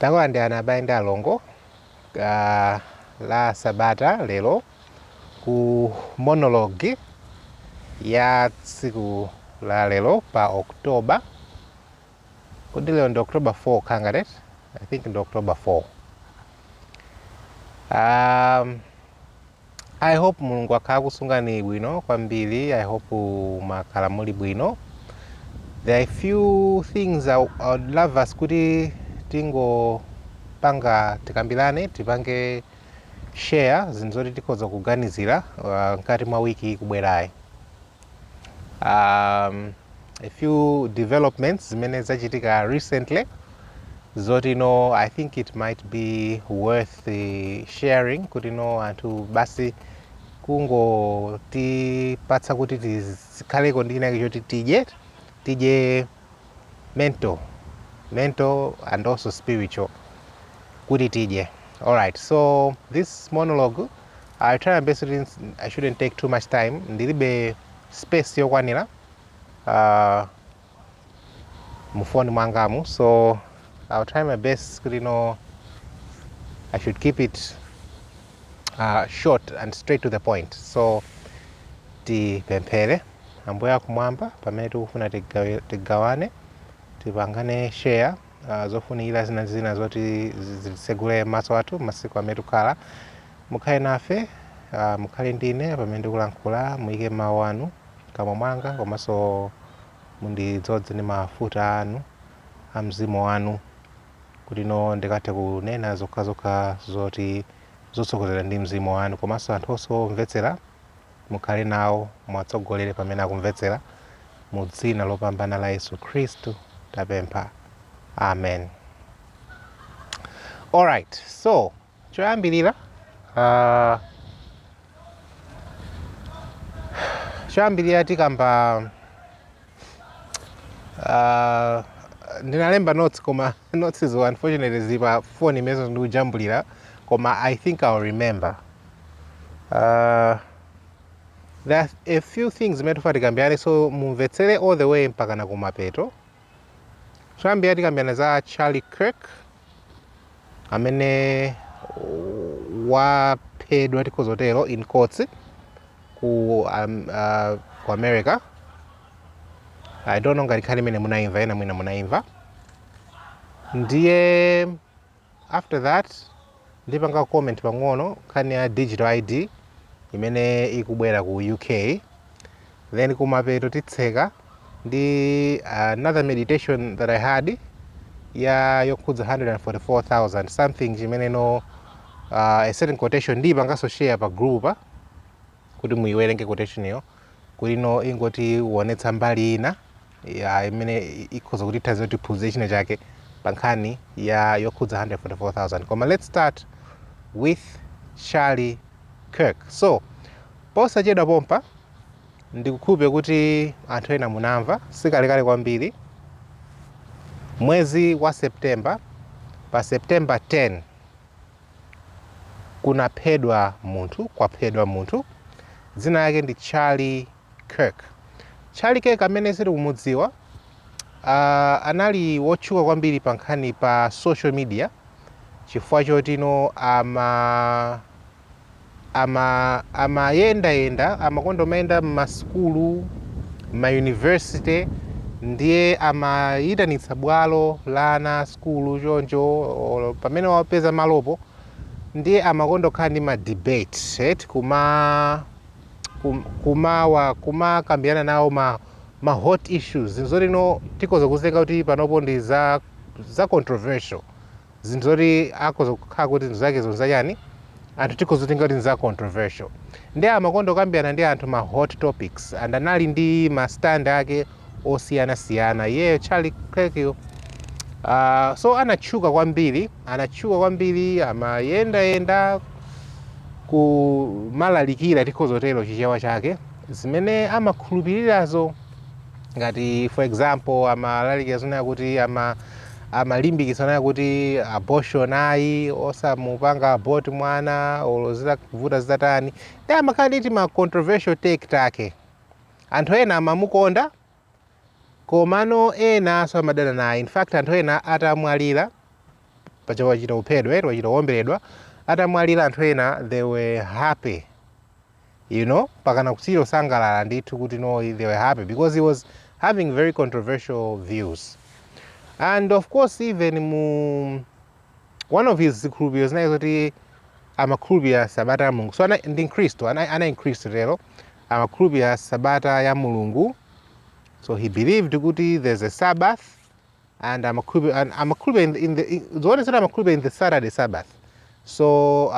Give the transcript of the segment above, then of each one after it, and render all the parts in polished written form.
Tangola ndi anabayenda alongo la sabata lero ku monologue ya tsiku la lero pa October. Kodi lero ndi October 4 kangaret? I think ndi October 4. I hope Mulungu akhala kusungani bwino kwambiri. I hope makhala muli bwino. There are a few things I would love us kuti panga tikambirane, tipange share zinthu zoti tikhoza kuganizira mkati mwa wiki kubwerayi. A few developments zimene zachitika recently zoti I think it might be worth sharing kuti anthu basi kungotipatsa kuti tikhaleko ndi china choti tije mental and also spiritual kuti tije. Alright, so this monologue I try my best. I shouldn't take too much time. Ndilibe space yokwanira mufoni mwangamu, so I'll try my best kuti I should keep it short and straight to the point. So tipemphere. Ambuye akumwamba pamene tikufuna tigawane, tipangane share zofunikira zina zoti zitsegule maso athu masiku amene tikukhala. Mukhale nafe, mukhale ndine pamene ndikulankhula, muyike mawu anu kamwa mwanga, komanso mundidzoze ndi mafuta anu a mzimu wanu kuti ndikathe kunena zokhazokha zoti zotsogozedwa ndi mzimu wanu, komanso anthu omvetsera mukhale nawo, muwatsogolere pamene akumvetsera. Mu dzina lopambana la Yesu Khristu tapempha, amen. Alright, so choyambirira tikamba ndinalemba notes koma notes is unfortunately zipa phone imene ndikujambulira, koma I think I'll remember. There are a few things zimene tofuna tikambirane, so mumvetsere all the way mpaka na kumapeto. Choyambirira tikambirana za Charlie Kirk amene waphedwa tikhozotero in courts ku America. I don't know ngati nkhani imene munaimva, ena mwina munaimva. Ndiye after that ndipanga comment pang'ono nkhani ya digital ID imene ikubwera ku UK. Then kumapeto titseka ndi another meditation that I had yokhudza 144,000 something chimene a certain quotation ndipanganso share pa group kuti muyiwerenge quotation iyo kuti ingoti uonetsa mbali ina imene ikhoza kuti ithandiza kuti tiphunzire china chake pa nkhani yokhudza 144,000. Koma let's start with Charlie Kirk. So posachedwa pompa ndikukhulupirira kuti anthu ena munamva sikalekale kwambiri, mwezi wa September, pa September 10 kwaphedwa munthu dzina yake ndi Charlie Kirk. Charlie Kirk amene sitikumudziwa anali wotchuka kwambiri pa nkhani pa social media chifukwa choti amayenda amakonda mayenda m'masukulu, m'mayunivesity, ndiye amayitanitsa bwalo la ana skulu choncho pamene wapeza malopo, ndiye amakonda kukhala ndi ma debate kumakambirana nawo ma hot issues, zinthu zoti tikhoza kuzenga kuti panopo ndi za controversial, zinthu zoti akhoza kukhala kuti zinthu zake zonzachani anthu tikhoza kutenga kuti za controversial. Ndiye amakonda kukambirana ndi anthu ma hot topics and anali ndi ma stand ake osiyanasiyana. Iyeyo Charlie Kirk so anatchuka kwambiri, amayenda kumalalikira tikhozotero chichewa chake zimene amakhulupirirazo, ngati for example amalalikira zonena kuti amalimbikitsa kuti abortion ayi, osamupanga abort mwana olo zitavuta zitatani. Ndiye amakhala ndi ma controversial take take. Anthu ena amamukonda komano ena so amadana naye. In fact anthu ena atamwalira pacha wachita uphedwe wachita uwomberedwa atamwalira anthu ena they were happy, you know, pakana kuchira usangalala ndithu kuti no they were happy because he was having very controversial views. And of course even one of his zikhulupiriro zinayi kuti amakhulupirira sabata ya mulungu, so ndi mkhristu ana mkhristu lero amakhulupirira sabata ya mulungu, so he believed kuti there's a Sabbath and amakhulupirira in the Saturday Sabbath. So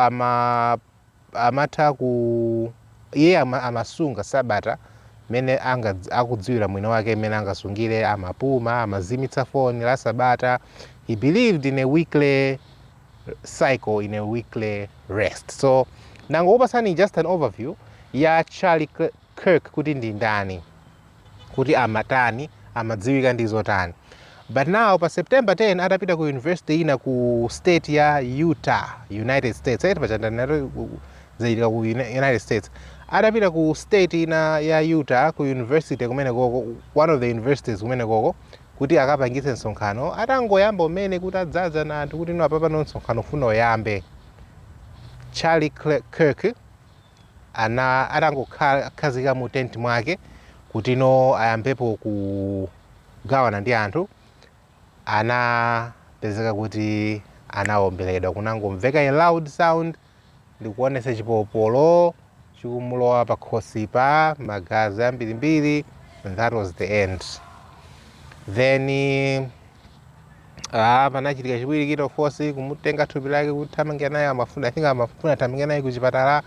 amatha ku iye amasunga sabata mene akudziwira mwini wake mene angasungire, amapuma, amazimitsa foni la sabata. He believed in a weekly cycle, in a weekly rest. So nangokupasani just an overview ya Charlie Kirk kuti ndi ndani, kuti amatani, amadziwika ndi zotani. But now pa September 10 atapita ku university ina ku state ya Utah, United States. Zaidika ku United States. Atapita ku state ina ya Utah ku university kumene koko, one of the universities kumene koko, kuti akapangitse msonkhano. Atangoyamba umene kuti adzaza na anthu kuti no apapa no msonkhano funa oyambe. Charlie Kirk atangokhazika mu tent mwake kuti no ayambepo kugawana ndi anthu, anapezeka kuti anaomberedwa, kunangomveka a loud sound ndikuonesa chipolopolo chikumulowa pa khosi pa magazi ambirimbiri, and that was the end. Then panachitika chiwiri kito force kumutenga thupi lake kuthamangira naye amafuna, I think amafuna athamangira naye ku chipatala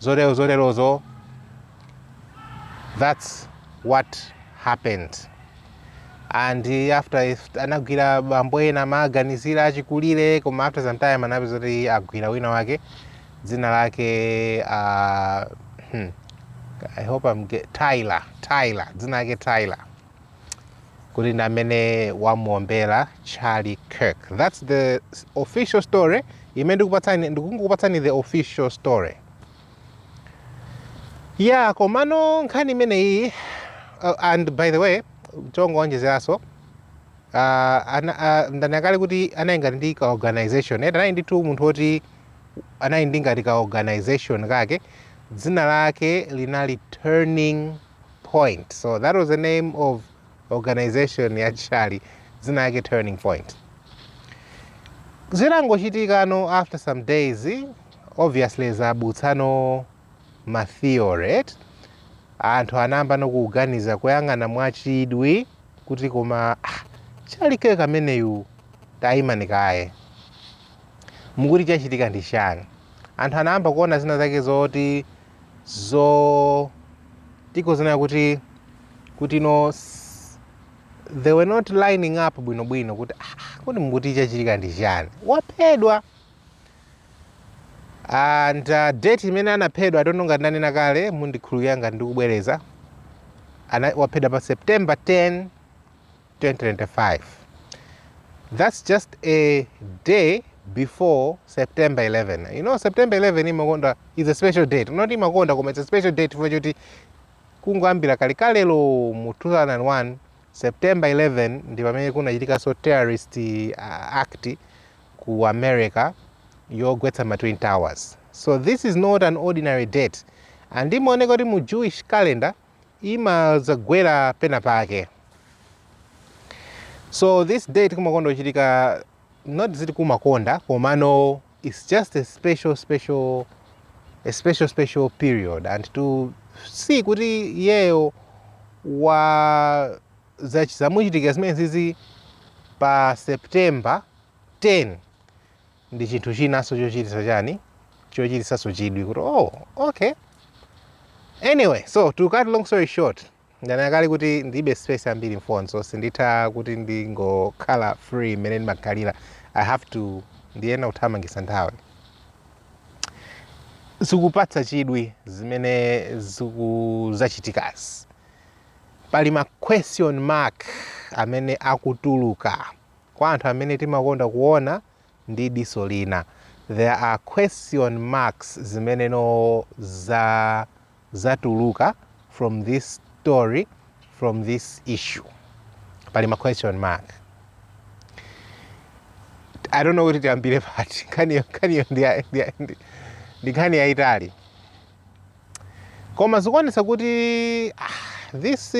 zolerozo. That's what happened. And after anagwira bambo ena maganizira achikulire, koma after some time anapeza kuti agwira wina wake dzina lake I hope I'm Tyler, dzina lake Tyler, kuti ndi amene wamuombera Charlie Kirk. That's the official story. Imene ndikukupatsani the official story. Yeah, komano nkhani imeneyi and by the way chongowonjezeraso ndanakale kuti anayingati ndi ka organization, anayi ndithu munthu woti anayi ndi ngati ka organization kake, dzina lake linali Turning Point. So that was the name of organization ya Charlie, dzina lake Turning Point. Zitangochitikano after some days, obviously zabutsano ma theory, anthu anamba nokuganiza kuyang'ana mwachidwi kuti koma Charlie Kirk ameneyu tayimani kaye mukuti chachitika ndi chani. Anthu anayamba kuona zina zake zoti tikozana kuti no they were not lining up bwinobwino kuti kuti mukuti chachitika ndi chani, waphedwa. And date imene anaphedwa, I don't know ngati ndanena kale, mundikhululukira ngati ndikubwereza, waphedwa pa September 10, 2025. That's just a day before September 11. You know, September 11 imakonda is a special date. Not imakonda koma it's a special date for kuti kungoambira kalikalelo mu 2001 September 11 ndi pamene kunachitika so terrorist act ku America yogwetsa ma Twin Towers. So this is not an ordinary date. And imaoneka kuti mu Jewish calendar imazagwera pena pake. So this date kumakonda kuchitika not ziti kumakonda komano, it's just a special period, and to see kuti yeyo wa zamuchitika zimene zizi pa September 10 ndi chinthu chinaso chochitisa chani, chochitisaso chidwi kuti okay. Anyway, so to cut long story short, ndanakali kuti ndibe space ambiri mfoni, so sinditha kuti ndingokhala free mmene ndimakhalira. I have to ndiyena kuthamangisa nthawi. Zikupatsa chidwi zimene zachitikazi. Pali ma question mark amene akutuluka kwa anthu amene timakonda kuona ndi diso lina. There are question marks zimene no zatuluka from this story, from this issue. Pali ma question mark. I don't know kuti tiyambire pati kaniyo ndi nkhani yaitali koma zikuonesa kuti this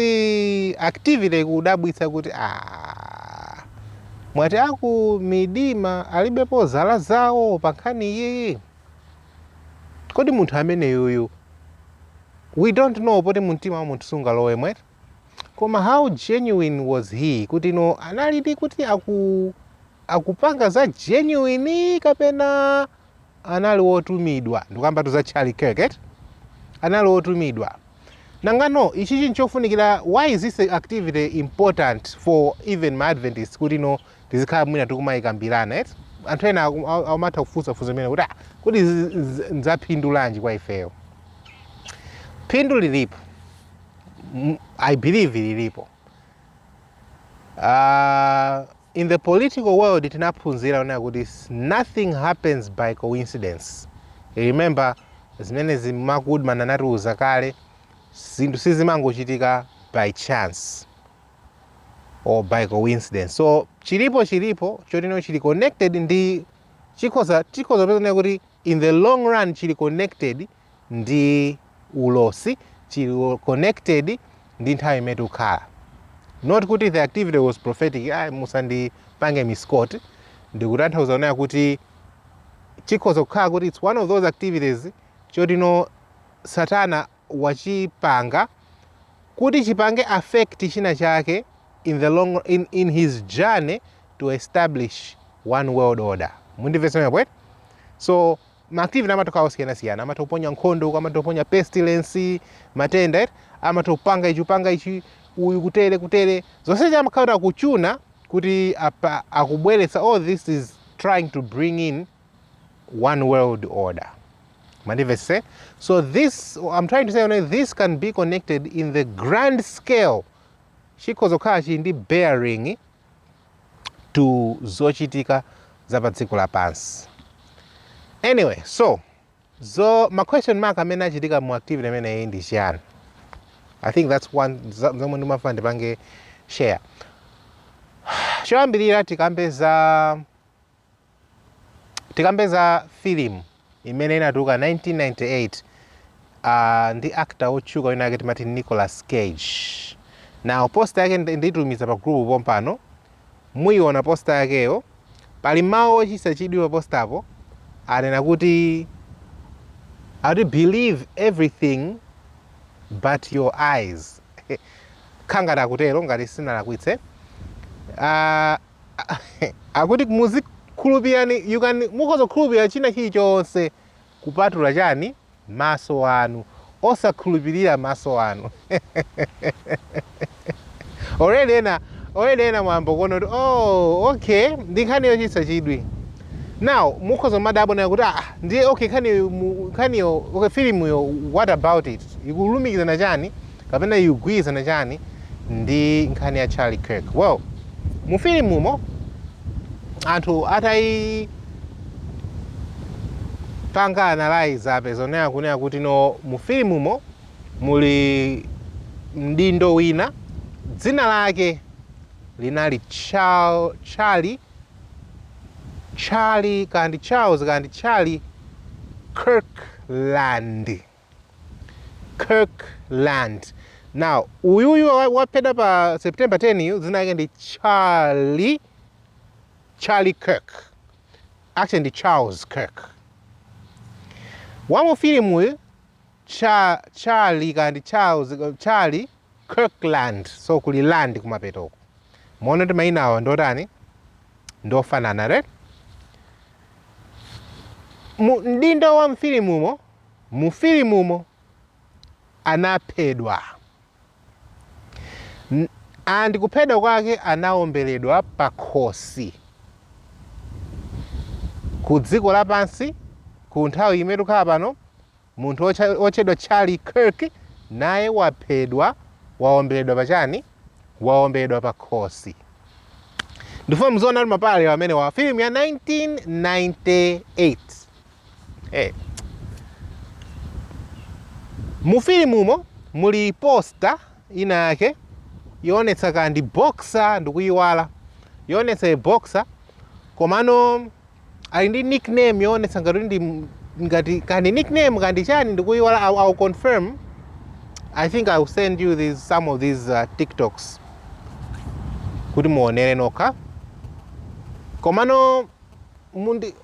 activity kudabwitsa kuti mwati aku Midima alibepo zala zawo pa nkhani iyi kodi munthu ameneyoyo we don't know poti mumtima wa munthu sungalowe mwete koma how genuine was he kuti analiti kuti akupanga za genuine kapena anali wotumidwa ndikuyamba za Charlie Kirk anali wotumidwa nangano ichi chinhu chofunikira why is this activity important for even my Adventists kuti tizikhala mwina tikumayikambirana anthu ena amatha kufunsa mene kuti kuti nzaphindulanji kwa ifeyo phindu lilipo I believe lilipo in the political world tinaphunzira ona kuti nothing happens by coincidence. Remember zimene zimakudman anatiuza kale zinthu sizimangochitika by chance or by coincidence. So chilipo chotino chili connected ndi chikhoza pezana kuti in the long run chili connected ndi ulosi, chili connected ndi nthawi imene tikukhala. Not kuti the activity was prophetic, musandipange miscot, ndikutanthauza ona kuti chikhoza kukhala kuti it's one of those activities chotino Satana wachipanga kuti chipange affect china chake in the long in his journey to establish one world order. Mundimvetsa mabwete? So maactivity amatoka osiyana amatoponya nkhondo, amatoponya pestilence, matenda, amatopanga ichi uyu kutere zonse amakhala kuchuna kuti akubweretsa all this is trying to bring in one world order. Mandivese? So this, I'm trying to say, this can be connected in the grand scale. Chikhoza chindi bearing to zochitika za padziko lapansi. Anyway, so my question mark amene achitika mu activity amene ndi chiyani? I think that's one zomwe ndimafuna ndipange share. Choyambirira tikambe za film imene inatuluka 1998 ndi actor otchuka wina ake timati Nicolas Cage. Now poster yake nditumiza pa group pompano, muiona poster yakeyo, pali mawu ochisachidwa postapo anena kuti I do believe everything but your eyes. Kangata akutero ngati sinalakwitse. Akuti muzikhulupirani, mukhoza kukhulupirira china chilichonse kupatula chani maso anu, osakhulupirira maso anu. Already ena mwambo kuona kuti okay ndikhaniyo chisachidwi. Now mukhoza madabona kuti ndiye okay khaniyo okay film yo what about it? Ikulumikizana chani kapena igwizana chani ndi nkhani ya Charlie Kirk. Well, mu film umo anthu atai panga analyze apezonera kunena kuti mu film umo muli mdindo wina dzina lake linali Charlie kandi Charles kandi Charlie Kirkland. Now uyuyu wapeda pa September 10 dzina lake ndi Charlie Kirk. Actually ndi Charles Kirk. Wamu film uyu Charlie kandi Charlie Kirkland, so kuli land kumapeto. Muona kuti maina awa ndotani ndofanana right? Mdindo wa mu film umo anaphedwa. And kuphedwa kwake anaomberedwa pa khosi. Ku dziko lapansi, ku nthawi imene tikukhala pano, munthu otchedwa Charlie Kirk naye waphedwa, waomberedwa pachani? Waomberedwa pa khosi. Ndifuna mzona ali mapale amene wa film ya 1998. Mu film umo muli poster ina yake yonetsa kandi boxer ndikuyiwala. Yonetsa boxer komano ali ndi nickname yoonetsa ngati kandi nickname kandi chani ndikuyiwala. I'll confirm. I think I'll send you some of these TikToks kuti muonere nokha. Komano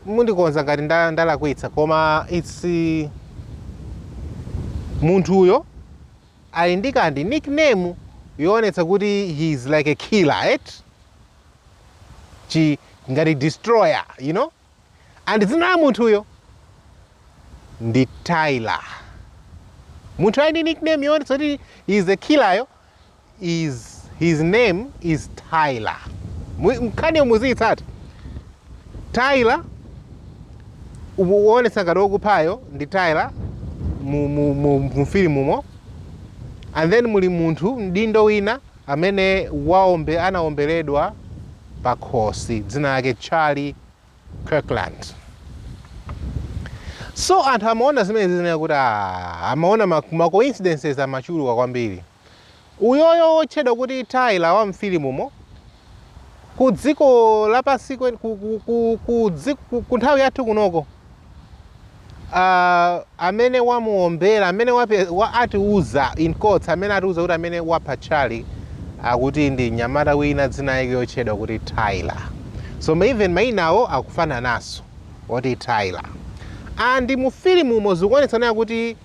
mundikonza ngati ndalakwitsa koma it's munthu uyo ali ndi kandi nickname yoonetsa kuti he's like a killer, right? Ngati destroyer, you know? And dzina la munthu uyo ndi Tyler. Munthu ali ndi nickname yoonetsa kuti he's a killer yo, his name is Tyler. Mkhani muziyitsata Tyler uonetsa ngati okuphayo ndi Tyler mu filimumo. And then muli munthu mdindo wina amene anaomberedwa pa khosi dzina lake Charlie Kirkland. So anthu amaona zimene zinena kuti amaona ma coincidences amachuluka kwambiri. Uyoyo otchedwa kuti Tyler wa mfilimumo ku dziko lapasi ku nthawi yathu kunoko amene wamuombera amene atiuza in quotes amene atiuza kuti amene wapha Charlie akuti ndi nyamata wina dzina lake yotchedwa kuti Tyler. So even mayinawo akufana naso oti Tyler. And mu filimumo zikuonetsana kuti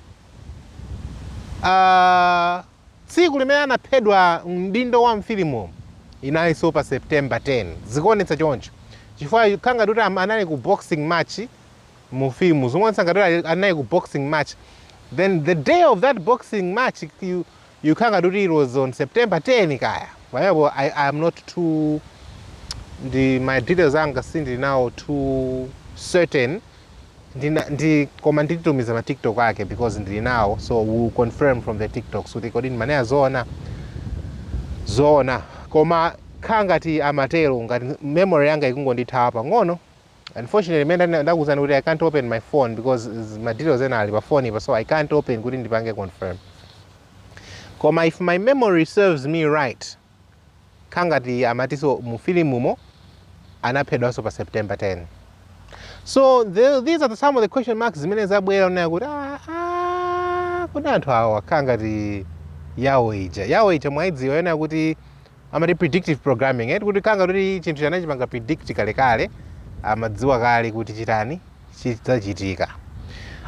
tsiku limene anaphedwa mdindo wa mfilimumo inalinso pa September 10. Zikuonetsa choncho chifukwa khanga kuti anali ku boxing match mu filmu zikuonetsa ngati anali ku boxing match. Then the day of that boxing match you khanga kuti it was on September 10 kaya. Whatever, I am not too my details anga sindili now too certain. Koma nditumiza ma TikTok ake because ndili nawo, so we'll confirm from the TikToks kuti kodi manena zoona koma khangati amatero ngati memory yanga ikungondithawa pang'ono. Unfortunately mene ndakuzani kuti I can't open my phone because my details ena ali pa phone ipa, so I can't open kuti ndipange confirm. Koma if my memory serves me right, khangati amatiso mu filimumo anaphedwanso pa September 10. So these are some of the question marks zimene zabwera unaya kuti kuti anthu awa khangati yawo ija mwaidziwa yona kuti amati predictive programming, kuti khanga kuti chinthu chanachi panga predict kalekale amadziwa kale kuti chitani chidzachitika.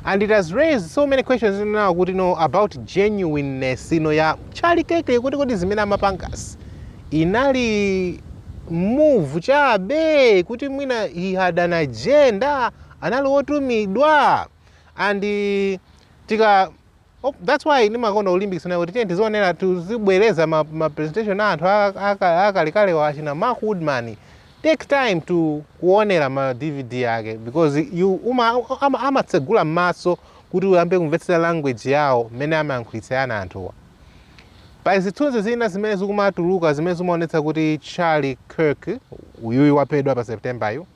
And it has raised so many questions now kuti about genuineness ya Charlie Kirkland kuti zimene amapangasi inali move chabe kuti mwina he had an agenda, anali otumidwa. And that's why nimakonda Olympics na kuti tizionera tuzibwereza ma presentation na anthu akalikale wachina Mark Woodman take time to kuonera ma DVD yake because amatsegula maso kuti uyambe kumvetsera language yawo mene amayankhulitsana anthuwa. Pa zithunzi zina zimene zikumatuluka zimene zimaonetsa kuti Charlie Kirk uyuyu waphedwa pa September yu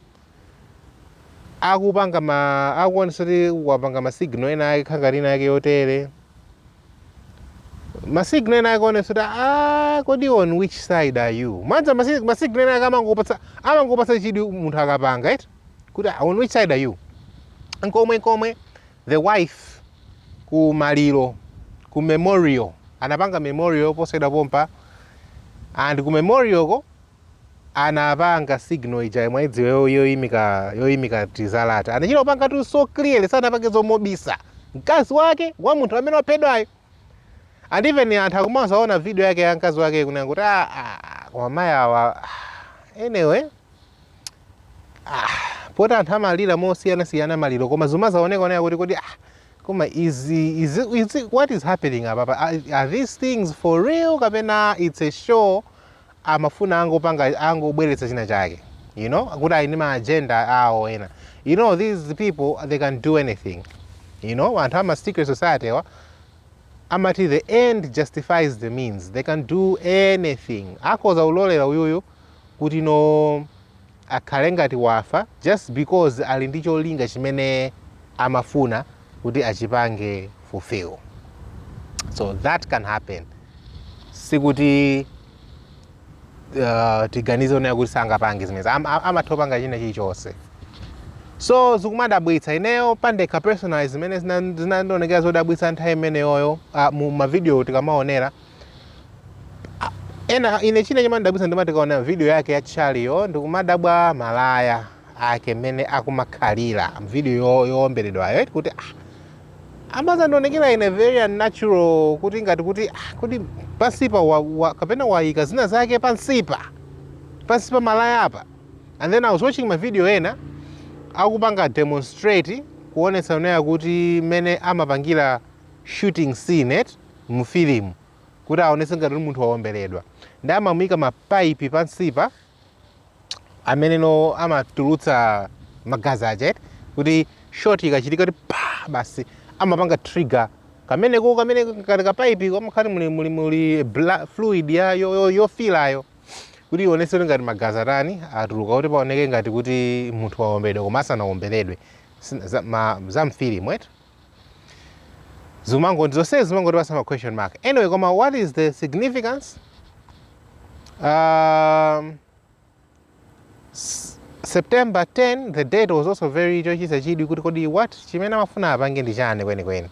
akuonetsa kuti wapanga masignal ena ake khangalina yake yotere. Masignal ena ake onetsa kuti kodi on which side are you? Manza masignal ena ake amangopatsa chidi munthu akapanga right? Kuti on which side are you? Nkomwe the wife ku maliro ku memorial anapanga memorial poseda pompa, and ku memorial ko anapanga signal ija mwaidziwe yoyimika tizalata anachilopanga tu so clearly sanapange zomobisa mkazi wake wa munthu amene waphedwayo. And even anthu akumazaona video yake ya mkazi wake kunena kuti wamayi awa anyway pota anthu amalira mosiyana maliro koma zimazaoneka oneka kuti kodi koma is it what is happening apa? Are these things for real kapena it's a show amafuna angobweretsa china chake, you know, kuti aine ma agenda awo ena. You know, these people they can do anything, you know, anthu ama secret society wa amati the end justifies the means. They can do anything. Akoza ulolera uyuyu kuti akhale ngati wafa just because ali ndi cholinga chimene amafuna kuti achipange fulfill. So that can happen. Sikuti tiganize onayo kuti sangapange zimene amatopanga china chilichonse. So zikumadabwitsa ineyo pandekha personal zimene zinandionekera zodabwitsa nthawi imeneyoyo mu mavideo tikamaonera. Ine china chimandabwitsa ndimatikaona video yake ya Charlieyo ndikumadabwa malaya ake mmene akumakhalira video yoomberedwayo kuti amazandionekera ine very unnatural kuti ngati kuti pansipa kapena wayika zina zake pansipa malaya apa. And then I was watching my video ena akupanga demonstrate kuonetsa uneya kuti mene amapangira shooting scene mu film kuti aonetse ngati munthu waomberedwa. Ndi amamuyika mapaipi pansipa amene no amatulutsa magazi ache kuti shot ikachitika kuti basi amapanga trigger kamene kati kapaipi kamakhala muli fluid yofilayo kuti ionetse ngati magazi atani atuluka kuti paoneke ngati kuti munthu waomberedwa koma asanaomberedwe za mfilimu wetu. Zonse zimangoti pasa question mark. Anyway, koma what is the significance? September 10, the date was also very chochisa chidwi kuti kodi what chimene amafuna apange ndi chani kwenikweni.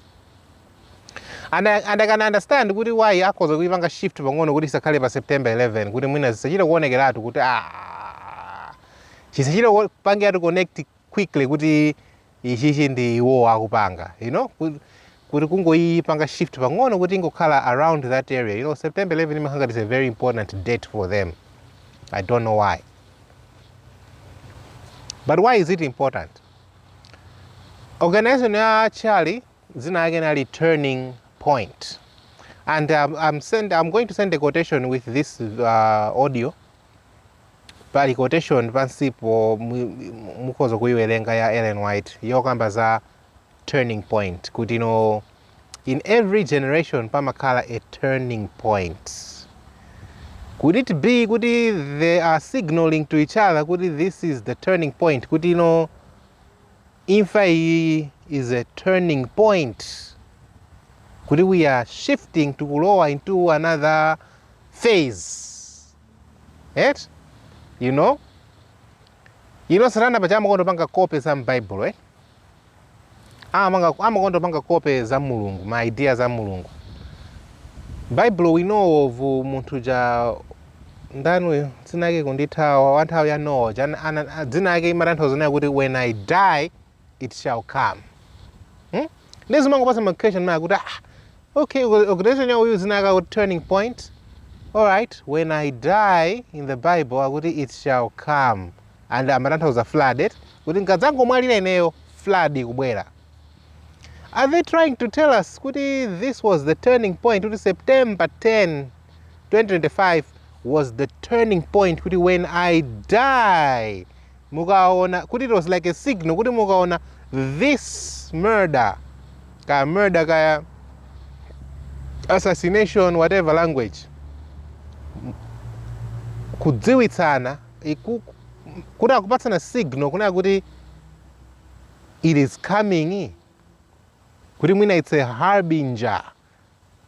And I can understand kuti why akhoza kuipanga shift pang'ono kuti isakhale pa September 11 kuti mwina zisachita kuonekeratu kuti chisachita kupangiratu connect quickly kuti ichichi ndi iwo akupanga, you know, kuti kungoyipanga shift pang'ono kuti ingokhala around that area. You know, September 11 imahanga is a very important date for them. I don't know why. But why is it important? Organization ya Charlie zina again a turning point. And I'm going to send a quotation with this audio. But quotation pansipo mukozo kuiwerenga ya Ellen White yokamba za turning point. Kuti no, in every generation pamakhala a turning point. Could it be kuti they are signaling to each other kuti this is the turning point? Kuti no, imfa is a turning point. Kuti we are shifting to lower into another phase. Right? You know sarana pachama kondo panga kope za Bible, right? Amakondo panga kope za Mulungu, my ideas za Mulungu. Bible we know of munthu ja ndanu tsinake kundithawa wanthawi ya Noah dzinake imatanthauza nayo kuti when I die it shall come. Ndezimangopasa ma question maya kuti okay, organization ya uyu zinaka kuti turning point. All right, when I die in the Bible akuti it shall come, and amatanthauza flood kuti nkadzangomwalira ineyo flood ikubwera. Are they trying to tell us kuti this was the turning point, kuti September 10, 2025 was the turning point, kuti when I die mukaona kuti it was like a signal kuti mukaona this murder kaya assassination, whatever language, kudziwitsana kuti akupatsana signal kuna kuti it is coming, kuti mwina it's a harbinger,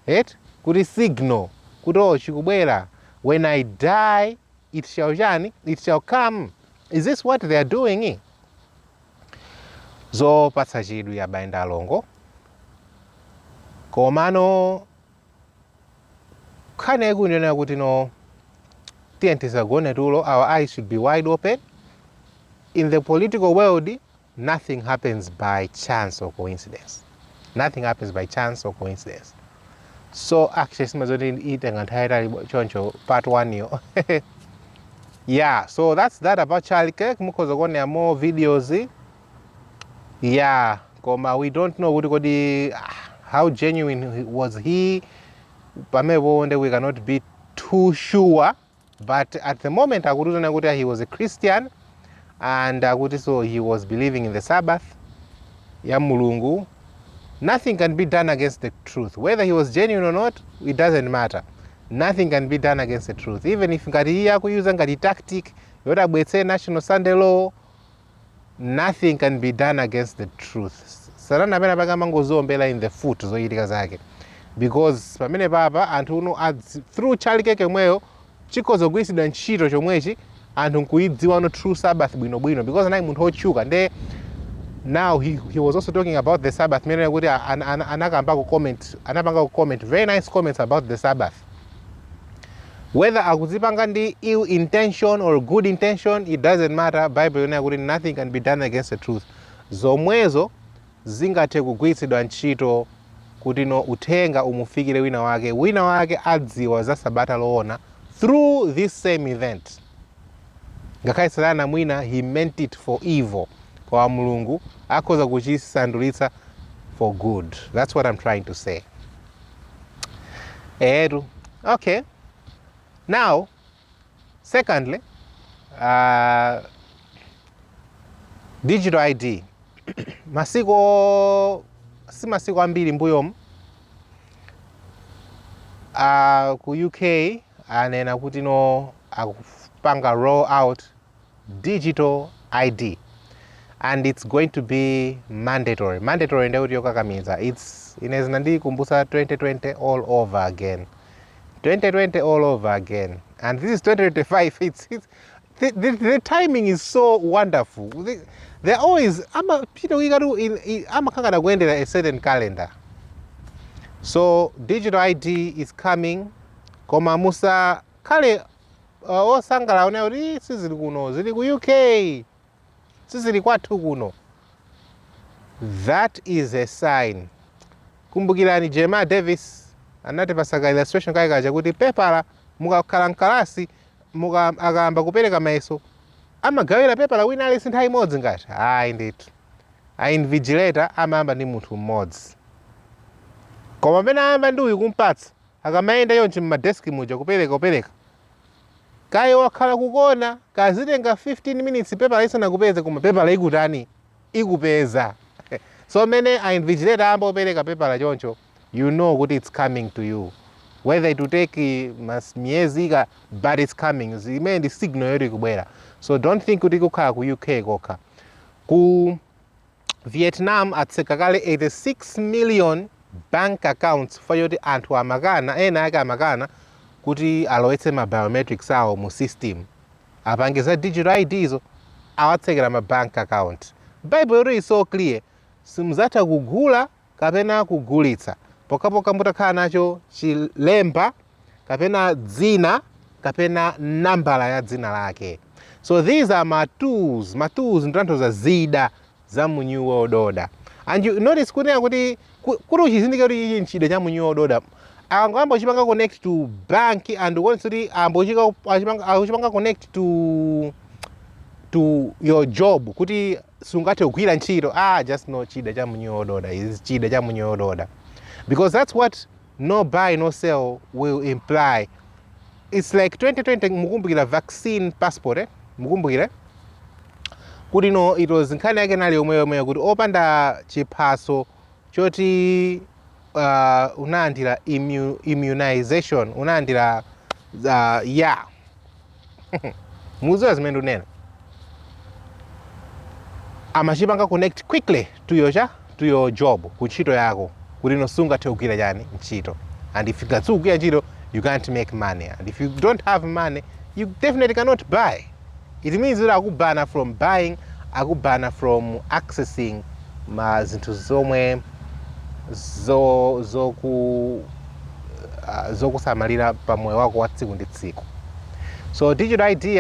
right? Kuti signal kuti chikubwera, when I die it shall come. Is this what they are doing? Zopatsa chidwi abayenda alongo komano khane kunena kuti no tiyentisagone tulo, our eyes should be wide open. In the political world, nothing happens by chance or coincidence. Nothing happens by chance or coincidence. So actually simazoti itenga nthawi choncho part 1 yo. Yeah, so that's that about Charlie Kirk. Mukhoza kuona more videos. Yeah, koma we don't know kuti how genuine was he. Pamebo we cannot be too sure, but at the moment akutuna kuti he was a Christian, and akuti so he was believing in the Sabbath ya Mulungu. Nothing can be done against the truth. Whether he was genuine or not, it doesn't matter. Nothing can be done against the truth. Even if ngati iye akuyuza ngati tactic yodabwetse National Sunday Law, nothing can be done against the truth. Sarana pena pakamangozombela in the foot zoyitika zake. Because pamene papa anthu uno through Charlie Kirk mweyo chikhoza kugwiritsidwa ntchito chomwechi anthu nkuidziwa no true Sabbath bwinobwino because anali munthu otchuka nde now he was also talking about the Sabbath mene kuti anapanga ku comment very nice comments about the Sabbath. Whether akuzipanga ndi ill intention or good intention, it doesn't matter. Bible yonena kuti nothing can be done against the truth. Zomwezo zingathe kugwiritsidwa ntchito kuti no uthenga umufikire wina wake adziwa za sabata loona through this same event. Ngakhale Satana mwina he meant it for evil, kwa Mulungu akhoza kuchisandulitsa for good. That's what I'm trying to say. Okay. Now, secondly, digital ID. Si masiku ambiri mbuyomu ku UK anena kuti no akupanga roll out digital ID and it's going to be mandatory. Mandatory ndekuti yokakamiza. It's inezina ndikumbusa 2020 all over again. 2020 all over again. And this is 2025. The timing is so wonderful. They're always amakangana kuendera a certain calendar. So digital ID is coming. Koma musa kale osangala one kuti sizili kuno, zili ku UK. Sizili kwathu kuno. That is a sign. Kumbukirani Jema Davis anati pasaka illustration kaikaja kuti pepala mukakhala mkalasi akamba kupereka mayeso amagawira pepala wina ali sinthawi imodzi ngati ayi ndithu invigilator amayamba ndi munthu mmodzi koma pamene ayamba ndi uyu kumpatsa akamayenda yonchi mmadeski muja kupereka kaye wakhala kukona kazitenga 15 minutes pepala isanakupeze koma pepala ikutani ikupeza so mene invigilator amba opereka pepala choncho you know kuti it's coming to you. Whether it will take miyezi but it's coming. Imene ndi signal yoti kubwera. So don't think kuti kukhala ku UK kokha. Ku Vietnam atseka kale 86 million bank accounts for yoti anthu amakana ena ake amakana kuti alowetse ma biometrics awo mu system. Apangiza digital ID izo awatsekera ma bank account. Bible yoti is so clear. Simuzatha kugula kapena kugulitsa. Poka mutakhala nacho chilemba kapena dzina kapena nambala ya dzina lake. So these are my tools ndanthoza zida za mu New World Order. And you notice kunena kuti uchizindike kuti iyi nchida cha mu New World Order angamba uchipanga connect to bank and once kuti uchipanga connect to your job kuti sungathe kugwira ntchito just no chida cha mu New World Order is chida cha mu New World Order. Because that's what no buy, no sell will imply. It's like 2020 mukumbukira vaccine passport, mukumbukira? Kuti no, it was nkhani yake nali omwe kuti opanda chiphaso choti unaandira immunization, unaandira muziwa zimene unena. Amachipanga connect quickly to your job, kuntchito yako. Kuti no sungathe kugwira chani ntchito. And if you can't kugwira ntchito, you can't make money. And if you don't have money, you definitely cannot buy. It means that akubana from buying, akubana from accessing zinthu zomwe zokusamalira pamoyo wako wa tsiku ndi tsiku. So digital ID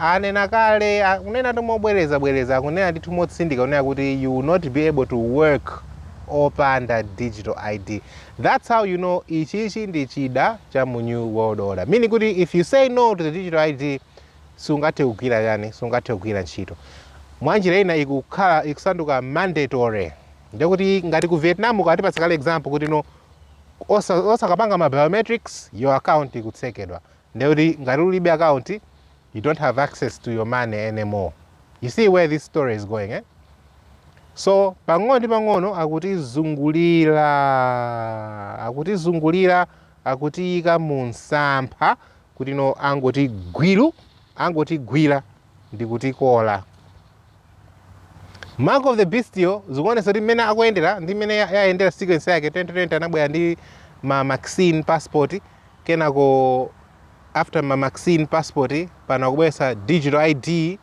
anena kale kunena tomobwereza kunena ndi tumotsindika kunena kuti you will not be able to work opanda digital ID. That's how you know ichichi ndi chida cha mu New World Order. Meaning kuti if you say no to the digital ID, sungathe kugwira ntchito. Mwanjira ina ikusanduka mandatory. Ndekuti ngati ku Vietnam ukatipatsa kale example kuti no osakapanga ma biometrics, your account ikutsekedwa. Ndekuti ngati ulibe account, you don't have access to your money anymore. You see where this story is going, eh? So pang'ono ndi pang'ono akutizungulira akutiyika mu msampha kuti no angotigwira ndi kutikola. Mark of the Beast zikuonesa kuti mmene akuyendera ndi mmene yayendera sequence yake 2020 anabwera ndi ma vaccine passport kenako after my Maxine passport pana kubwesa digital ID.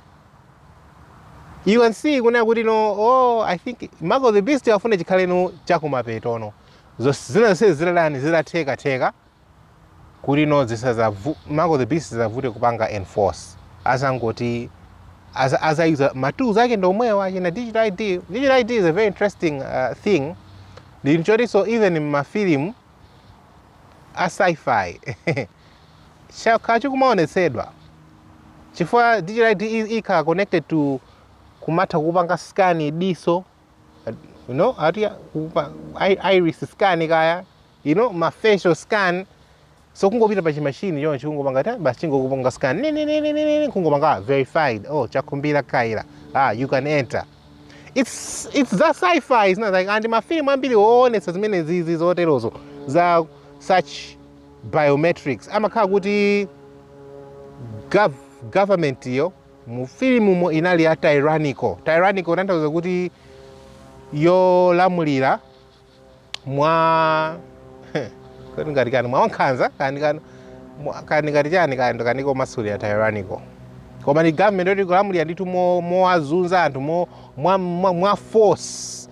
You can see kuna kuti no, oh, I think Mark of the Beast afune chikhale no chakumapeto no. Zina se zilalani zilatheka kuti no Mark of the Beast zavute kupanga enforce. Asangoti as I use matools ake ndomwewa in a digital ID. Digital ID is a very interesting thing. So even in my film a sci-fi kachukumaonesedwa chifukwa digital ID ika connected to kumata kupanga scan diso, you know, iris scan kaya, you know, my facial scan. So kungopita pa chimachine yo chingopanga basi chingopanga scan kungopanga verified, oh chakumbira kaira, you can enter. It's that sci-fi. It's not like and my film ambili honest zimene zizi zoterozo za such biometrics amakhala kuti government yo mu film inali ya tyrannical tanthauza kuti yolamulira mwa ngati mwa wankhanza ngati chani kaniko masuli ya tyrannical. Koma ni government yoti kulamulira nditu moazunza anthu mwa force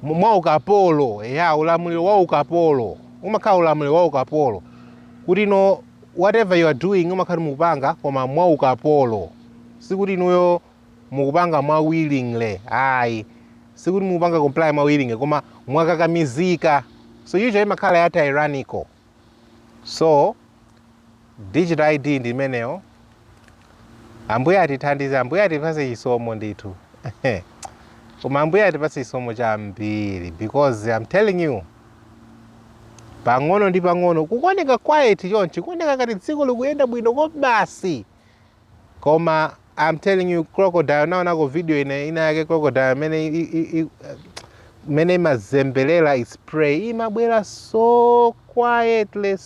mwa ukapolo, ya ulamuliro wa ukapolo umakhala ulamuliro wa ukapolo kuti no whatever you are doing umakhala mukupanga koma mwa ukapolo, sikuti inuyo mukupanga mwa willingly, ayi sikuti mukupanga comply mwa willingly koma mwakakamizika. So usually imakhala ya tyrannical. So digital ID ndimeneyo ambuye atithandize, ambuye atipase chisomo ndithu koma ambuye atipase chisomo chambiri, because I'm telling you pang'ono ndi pang'ono kukoneka quiet chonchi kuoneka ngati dziko likuyenda bwino kobasi, koma I'm telling you crocodile naonako video ina yake crocodile mene imazembelela its prey imabwera so quietly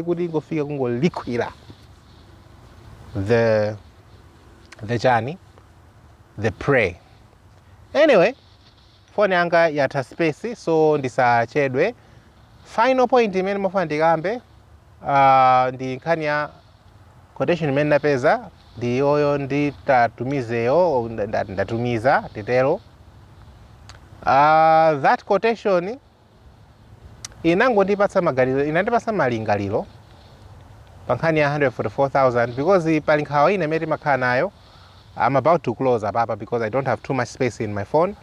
kuti ingofika kungolikwira the journey, the prey. Anyway, phone yanga yatha space, so ndisachedwe. Final point imene mafuna ndikambe ndi nkhani ya quotation imene ndapeza ndi yoyo nditatumizeyo, ndatumiza titero. That quotation inandipatsa malingaliro pa nkhani ya 144,000 because pali nkhawa ina imene timakhala nayo. I'm about to close apapa because I don't have too much space in my phone.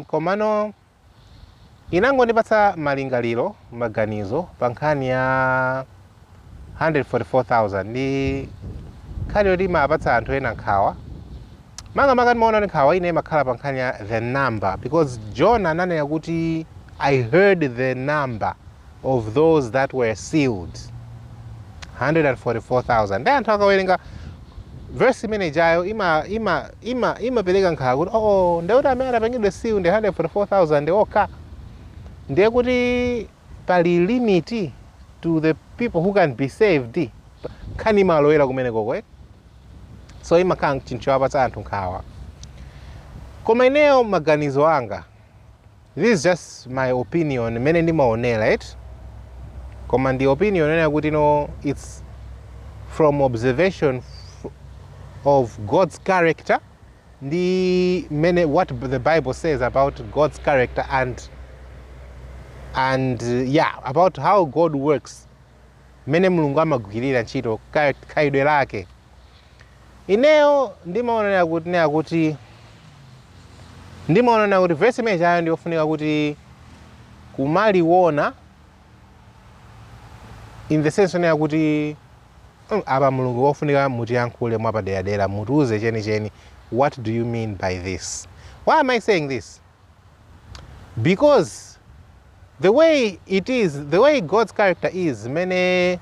Komano inandipatsa maganizo pa nkhani ya 144,000 ndi nkhani yoti imapatsa anthu ena nkhawa. Manga ndimaona nkhawa ina imakhala pa nkhani ya the number, because John ananena kuti I heard the number of those that were sealed, 144,000. Ndi anthu akawerenga verse imene jayo imapereka nkhawa kuti ndekuti amene adapangidwe sealed ndi 144,000 okha, ndiye kuti pali limit to the people who can be saved. Nkhani imalowera kumeneko so imakhala chinthu chowapatsa anthu nkhawa. Koma ineyo maganizo anga, this is just my opinion mene ndimaonera it, koma ndi opinion ena kuti no, it's from observation of God's character, ndi mene what the Bible says about God's character and yeah, about how God works, mene Mulungu amagwirira ntchito khalidwe lake. Ineyo ndimaonera kuti verse imene chayo ndiofunika kuti kumaliona in the sense onera kuti apa Mulungu wofunika mutiyankhule mwapaderadera, mutiuze chenicheni, what do you mean by this? Why am I saying this? Because the way it is, the way God's character is, mene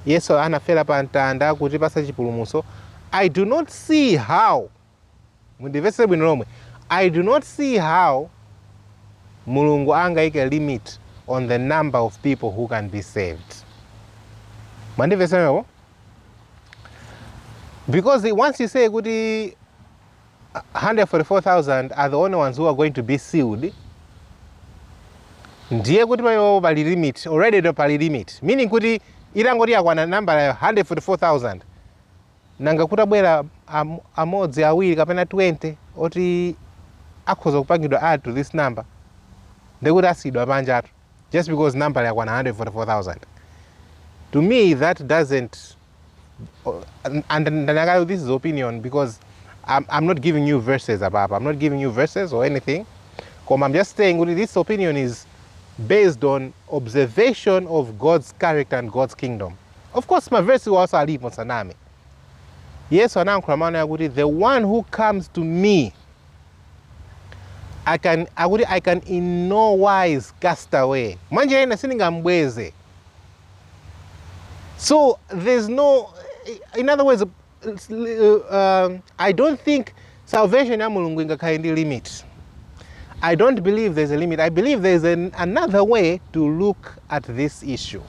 Yesu anafera pa mtanda kutipasa chipulumutso, I do not see how, mundivese bwino lomwe, I do not see how Mulungu angayike limit on the number of people who can be saved. Mandivese lomwe? Because once you say kuti 144,000 are the only ones who are going to be sealed, ndiye kuti payo pali limit already, pali limit, meaning kuti itangoti yakwana nambala ya 144,000 nanga kutabwera amodzi awiri kapena 20 oti akhoza kupangidwa add to this number ndekuti asidwa panjatu just because nambala yakwana 144,000. To me that doesn't, and this is opinion because I'm not giving you verses about, I'm not giving you verses or anything. I'm just saying this opinion is based on observation of God's character and God's kingdom. Of course, my verse will also live on Sanami. Yes, the one who comes to me, I can in no wise cast away. So there's no, in other words, I don't think salvation is limit. I don't believe there's a limit. I believe there's another way to look at this issue.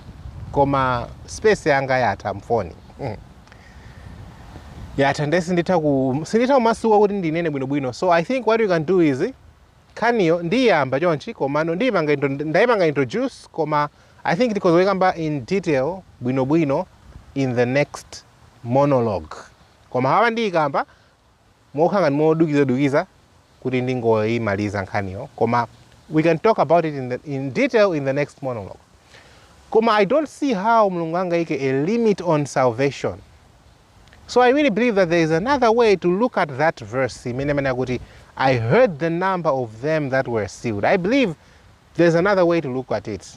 Koma space yanga yata mfoni. Yata ndesi sindita umasuwa kuti ndinene bwino. So I think what you can do is kaniyo ndiyamba chonchi komano ndayipanga introduce koma I think because we kamba in detail bwino in the next monologue. Koma hawa ndiyikamba mokhanga modukiza kuti ndingoyimaliza nkhaniyo koma we can talk about it in detail in the next monologue. Koma I don't see how Mulungu angaike a limit on salvation. So I really believe that there is another way to look at that verse. I heard the number of them that were sealed. I believe there's another way to look at it.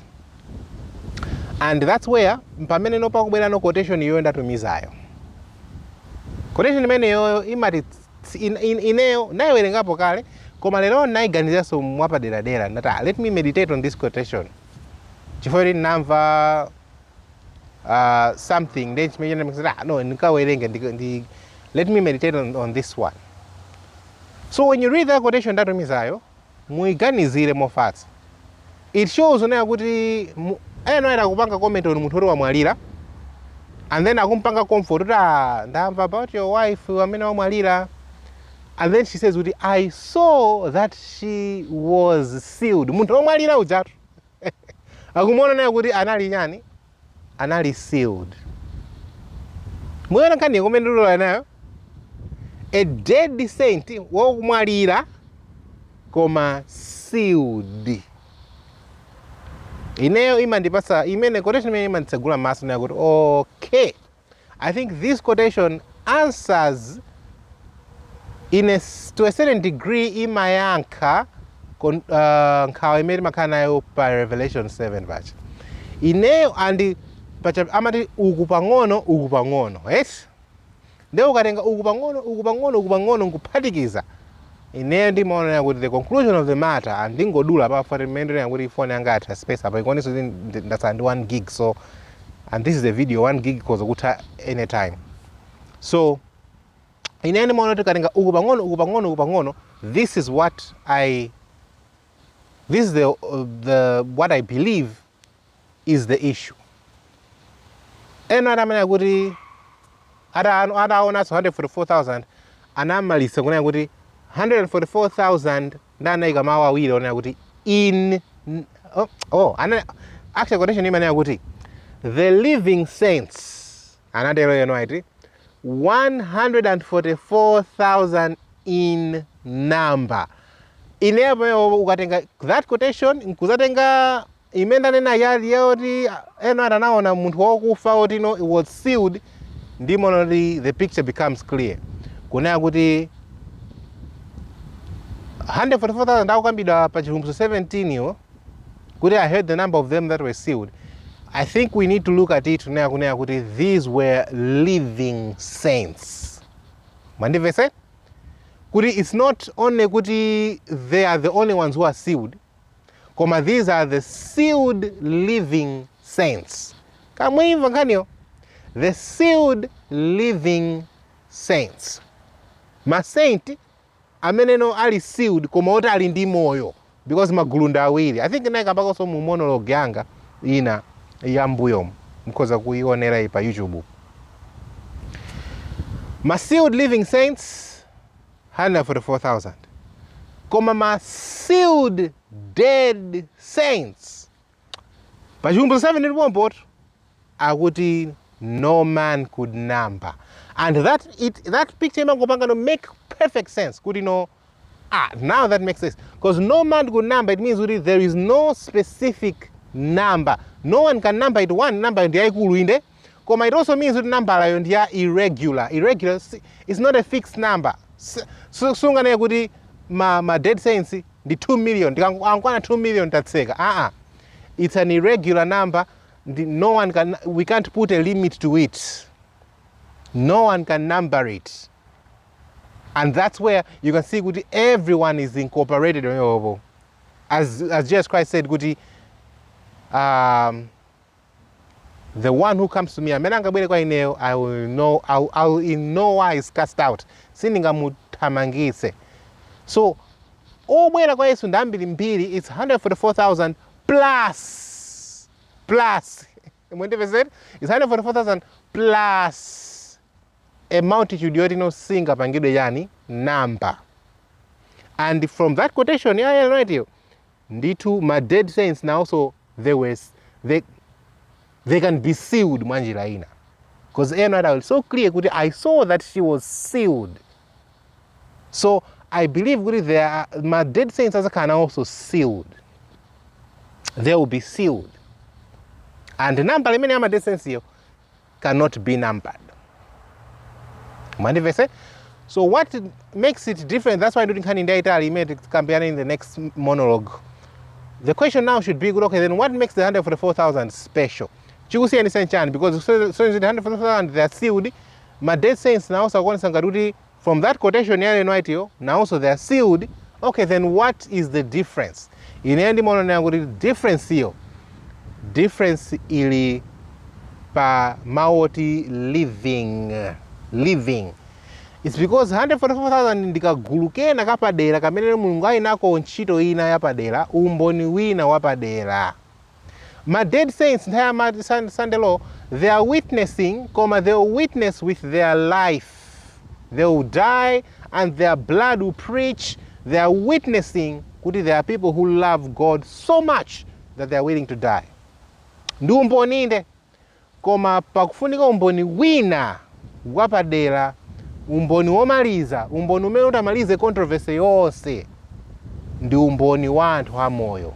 And that's where mpamene nopa kubwera no quotation yoenda tumizayo. Quotation imene yoyo imati ineyo nayiwerengapo kale koma lero nayiganizaso mwapa deradera ndata let me meditate on this quotation chifukwa ndinamva something then no ndikawerenge let me meditate on this one. So when you read that quotation ndatumizayo muiganizire mofatsa. It shows unayo kuti eno era kupanga comment on munthu wamwalira and then akumpanga comfort ndamva about your wife amene wamwalira. And then she says, I saw that she was sealed. Muntu omwalira ujatu. Akumona nayo kuti anali nyani? Anali sealed. Mwana kani komendulula nayo? A dead saint wokumwalira koma sealed. Ineyo imandipasa imene quotation imene imanditsegula maso nayo kuti okay. I think this quotation answers to a certain degree imayankha nkhawa imene makhala nayo pa Revelation 7 pacha. Ineyo andi pacha amati uku pang'ono yes? Ndewo ukatenga uku pang'ono nkuphatikiza. Ineyo ndimaona kuti the conclusion of the matter andingodula pa mendere yakuti ifone yanga atha space apa ikoniso ndasa ndi 1 gig so and this is a video 1 gig koza kutha anytime. So inene mono tukatenga uku pang'ono this is what what I believe is the issue. Eno atamanya kuti adaona 144,000 anamalisa kunena kuti 144,000 ndanaika mawu awiri onena kuti actually quotation imanena kuti the living saints anatero yeno aiti 144,000 in number. Inepo ukatenga that quotation nkuzatenga imenda nena yali yoti eno atanaona munthu wokufa oti it was sealed ndimo the picture becomes clear. Kunena kuti 144,000 ndakukambidwa pa Chivumbulutso 17 yo kuti I heard the number of them that were sealed. I think we need to look at it kunena kuti these were living saints. Mandivese? Kuti it's not only kuti they are the only ones who are sealed. Koma these are the sealed living saints. Kamwimva nkaniyo? The sealed living saints. Ma saint ameneno ali sealed koma oti ali ndi moyo because magulunda awiri. I think naikambako so mu monologue yanga ina yambuyo mkoza kuionera pa YouTube. Ma sealed living saints 144,000. koma ma sealed dead saints pachivumbulutso 7 ndipompo akuti no man could number. And that picture imangopanga to make perfect sense kuti now that makes sense, because no man could number, it means kuti there is no specific number. No one can number it. One number ndi yaikulu inde, koma it also means kuti number layo ndi ya irregular. Irregular is not a fixed number. Sungane kuti ma dead saints ndi 2 million, ndikangwana 2 million tatseka. It's an irregular number. No one can, we can't put a limit to it. No one can number it. And that's where you can see kuti everyone is incorporated. As Jesus Christ said, kuti the one who comes to me, I will in no wise cast out. Siningamuthamangise. So, obwera kwa Yesu ndambiri mbiri, it's 144,000 plus. It's 144,000 plus a multitude yoti singa pangidwe yani number. And from that quotation, nditu my dead saints now also they can be sealed mwanjira ina. Because was so clear, I saw that she was sealed. So I believe my dead saints can also sealed. They will be sealed. And the number of my dead saints here cannot be numbered. So what makes it different? That's why during Italy made it comparing in the next monologue. The question now should be, okay, then what makes the 144,000 special? You see any sense, because so the 144,000 they are sealed. My dead saints now also from that quotation now also they are sealed. Okay, then what is the difference? In any monologue, difference here. Difference ili pa mauti living. It's because 144,000 ndikagulukena kapadera kamene Mulungu ainako ntchito ina yapadera, umboni wina wapadera. My dead saints ntaya Sunday law, they are witnessing, they will witness with their life. They will die and their blood will preach. They are witnessing kuti there are people who love God so much that they are willing to die. Ndi umboni inde, koma pakufunika umboni wina wapadera, umboni womaliza, umboni umene utamalize controversy yonse, ndi umboni wa anthu amoyo,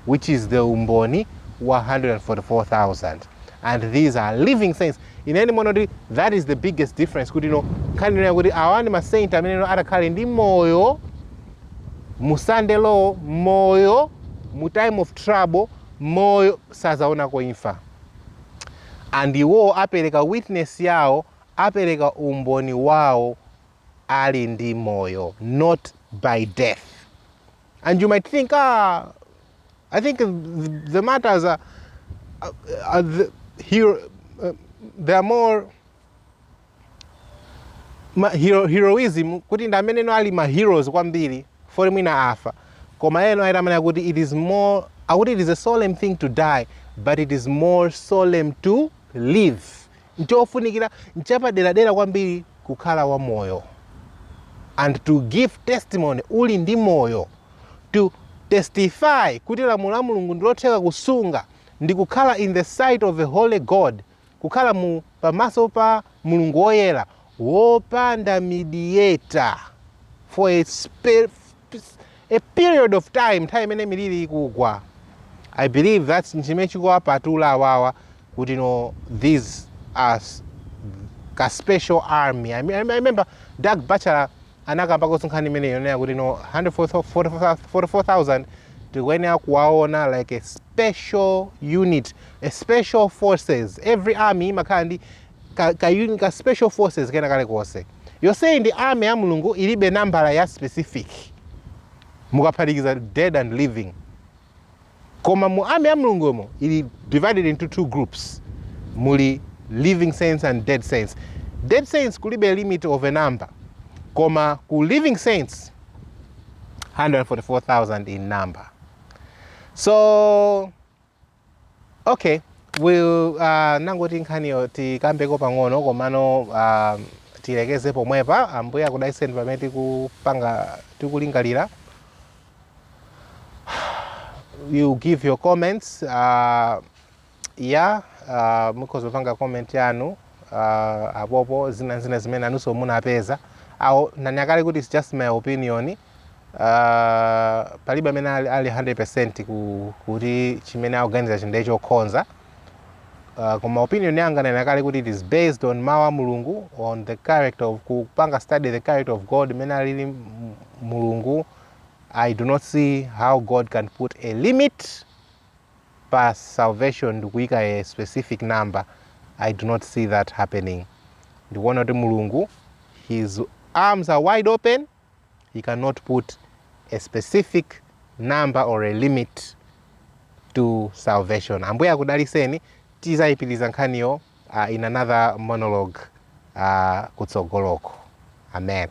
which is the umboni wa 144,000. And these are living saints. In any monody, that is the biggest difference. Kuti kanena kuti awani ma saint amene atakhala ndi moyo mu Sunday law, moyo mu time of trouble, moyo sazaona kuimfa. And iwo apereka witness yao, apereka umboni wao ali ndi moyo, not by death. And you might think, I think the matters are they are more heroism, kuti ndamene no ali ma heroes kwambiri for mwina afa. Koma eno aitamana kuti it is more, it is a solemn thing to die, but it is more solemn to live. Nchofunikira nchapadera kwambiri kukhala wa moyo. And to give testimony uli ndi moyo. To testify kuti lamulo la Mulungu ndilotheka kusunga, ndi kukhala in the sight of a holy God, kukhala pamaso pa Mulungu woyera, wopanda mediator for a period of time ene miliri ikugwa. I believe that's nchimechikuwa patula awawa kuti these are a special army. I remember Doug Batchelor anakamba kusunkhani imene yonena kuti 144,000 tikuyenera kuwaona like a special unit, a special forces. Every army imakhala ndi ka special forces kena kale konse. You're saying the army ya Mulungu ilibe nambala ya specific, mukaphatikiza dead and living. Koma mu army ya Mulungu ili divided into two groups, muli living saints and dead saints. Dead saints kulibe limit of a number, koma ku living saints 144,000 in number. So okay, we'll nangoti nkhaniyo tikambeko pang'ono komano tilekeze pomwepa. Ambuye akudaliseni pamene tikulingalira you give your comments. Mukozopanga comment yanu apopo zina zimene anunso munapeza awo nanyakale kuti it's just my opinion. Palibe amene ali 100% kuti chimene akuganiza chinde chokhonza. Koma opinion yanga nanyakale kuti it is based on mawa mulungu, on the character of kupanga study the character of God mene alili mulungu. I do not see how God can put a limit per salvation to kuika a specific number. I do not see that happening. The one of the mulungu, his arms are wide open. He cannot put a specific number or a limit to salvation. Ambuye akudaliseni tizayipiriza nkhaniyo in another monologue kutsogoloko. Amen.